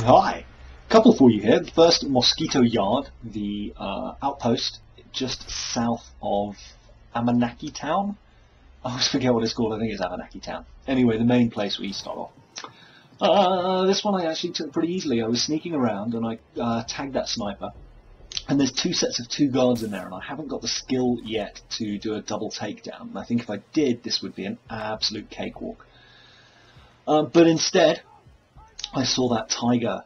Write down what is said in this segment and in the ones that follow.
Hi, couple for you here. First, Mosquito Yard, the outpost just south of Amanaki Town. I always forget what it's called. I think it's Amanaki Town. Anyway, the main place where you start off. This one I actually took pretty easily. I was sneaking around and I tagged that sniper. And there's two sets of two guards in there, and I haven't got the skill yet to do a double takedown. And I think if I did, this would be an absolute cakewalk. But instead, I saw that tiger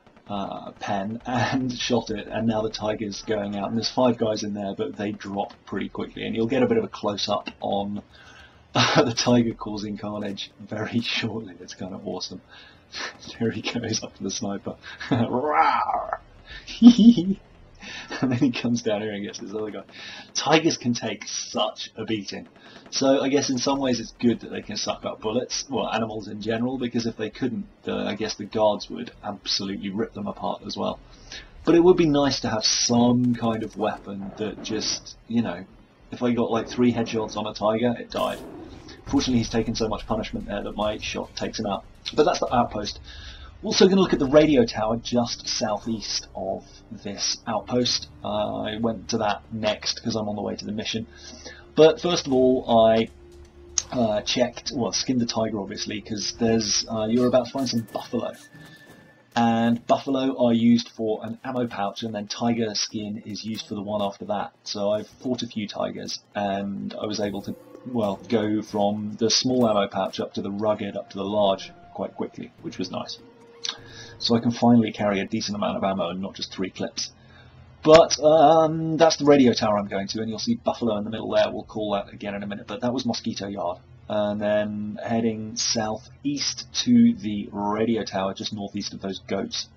pen and shot it, and now the tiger's going out, and there's five guys in there, but they drop pretty quickly, and you'll get a bit of a close-up on the tiger causing carnage very shortly. It's kind of awesome. There he goes up to the sniper. And then he comes down here and gets this other guy. Tigers can take such a beating. So I guess in some ways it's good that they can suck up bullets, well, animals in general, because if they couldn't, I guess the guards would absolutely rip them apart as well. But it would be nice to have some kind of weapon that just, you know, if I got like 3 headshots on a tiger, it died. Fortunately, he's taken so much punishment there that my shot takes him out. But that's the outpost. Also going to look at the radio tower just southeast of this outpost. I went to that next because I'm on the way to the mission. But first of all, I skinned the tiger obviously, because you're about to find some buffalo. And buffalo are used for an ammo pouch, and then tiger skin is used for the one after that. So I've fought a few tigers, and I was able to, well, go from the small ammo pouch up to the rugged, up to the large quite quickly, which was nice. So I can finally carry a decent amount of ammo and not just 3 clips. But that's the radio tower I'm going to, and you'll see buffalo in the middle there. We'll call that again in a minute, but that was Mosquito Yard. And then heading southeast to the radio tower, just northeast of those goats,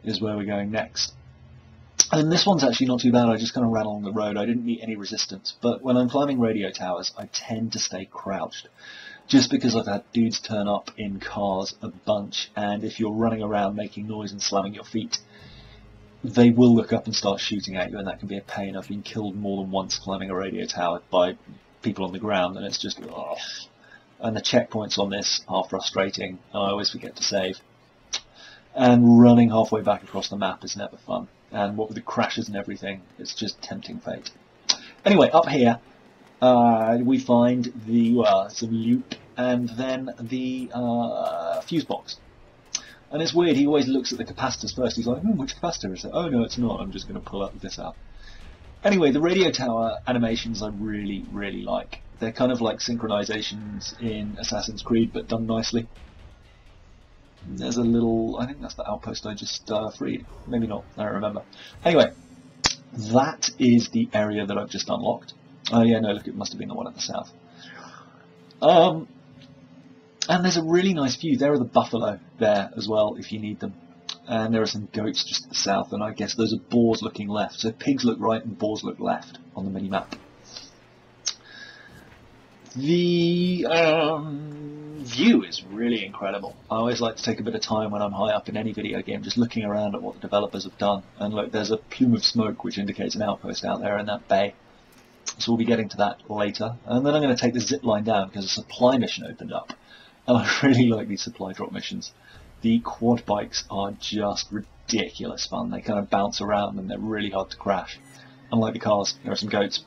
is where we're going next. And this one's actually not too bad. I just kind of ran along the road. I didn't meet any resistance. But when I'm climbing radio towers, I tend to stay crouched, just because I've had dudes turn up in cars a bunch, and if you're running around making noise and slamming your feet, they will look up and start shooting at you, and that can be a pain. I've been killed more than once climbing a radio tower by people on the ground, and it's just, ugh. And the checkpoints on this are frustrating, and I always forget to save. And running halfway back across the map is never fun. And what with the crashes and everything, it's just tempting fate. Anyway, up here, we find some loot, and then the fuse box. And it's weird, he always looks at the capacitors first. He's like, which capacitor is it? Oh no, it's not, I'm just going to pull up this out. Anyway, the radio tower animations I really, really like. They're kind of like synchronizations in Assassin's Creed, but done nicely. There's a little, I think that's the outpost I just freed. Maybe not, I don't remember. Anyway, that is the area that I've just unlocked. Oh yeah, no, look, it must have been the one at the south. And there's a really nice view. There are the buffalo there as well, if you need them. And there are some goats just to the south, and I guess those are boars looking left. So pigs look right and boars look left on the mini-map. The view is really incredible. I always like to take a bit of time when I'm high up in any video game, just looking around at what the developers have done. And look, there's a plume of smoke which indicates an outpost out there in that bay. So we'll be getting to that later. And then I'm going to take the zip line down because a supply mission opened up. And I really like these supply drop missions. The quad bikes are just ridiculous fun. They kind of bounce around and they're really hard to crash. Unlike the cars, there are some goats.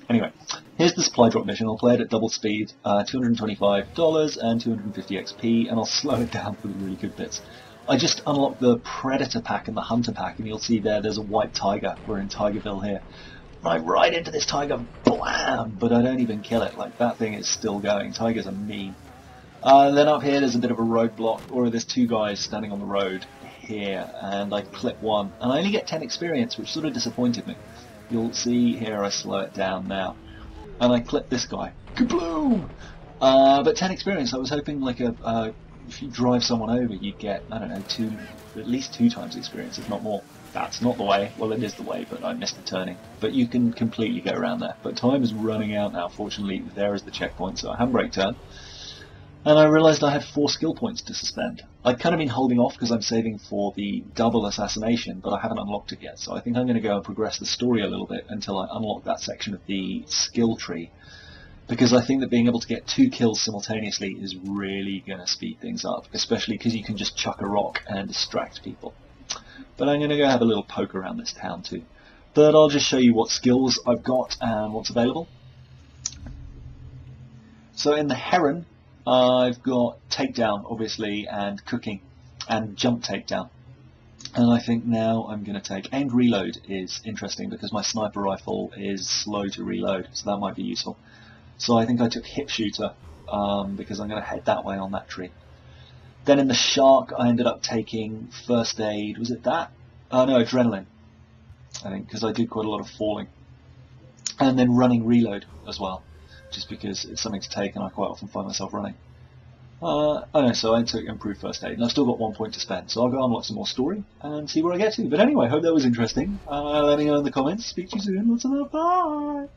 Anyway, here's the supply drop mission. I'll play it at double speed, $225 and 250 XP, and I'll slow it down for the really good bits. I just unlocked the Predator pack and the Hunter pack, and you'll see there's a white tiger. We're in Tigerville here. I ride into this tiger, blam! But I don't even kill it. Like, that thing is still going. Tigers are mean. Then up here there's a bit of a roadblock, or there's 2 guys standing on the road here, and I clip one. And I only get 10 experience, which sort of disappointed me. You'll see here I slow it down now. And I clip this guy. Kabloom! But 10 experience, I was hoping like if you drive someone over you'd get, I don't know, at least 2 times experience, if not more. That's not the way. Well, it is the way, but I missed the turning. But you can completely go around there. But time is running out now. Fortunately, there is the checkpoint, so I handbrake turn. And I realised I had 4 skill points to suspend. I'd kind of been holding off because I'm saving for the double assassination, but I haven't unlocked it yet. So I think I'm going to go and progress the story a little bit until I unlock that section of the skill tree. because I think that being able to get 2 kills simultaneously is really going to speed things up, especially because you can just chuck a rock and distract people. But I'm going to go have a little poke around this town too. But I'll just show you what skills I've got and what's available. So in the Heron, I've got takedown, obviously, and cooking, and jump takedown. And I think now I'm going to take aimed reload is interesting because my sniper rifle is slow to reload, so that might be useful. So I think I took hip shooter because I'm going to head that way on that tree. Then in the Shark, I ended up taking first aid. Was it that? Oh no, adrenaline, I think, because I did quite a lot of falling. And then running reload as well, just because it's something to take and I quite often find myself running. Oh no, so I took improved first aid, and I've still got 1 point to spend, so I'll go unlock some more story and see where I get to. But anyway, hope that was interesting. Let me know in the comments. Speak to you soon. Lots of love. Bye!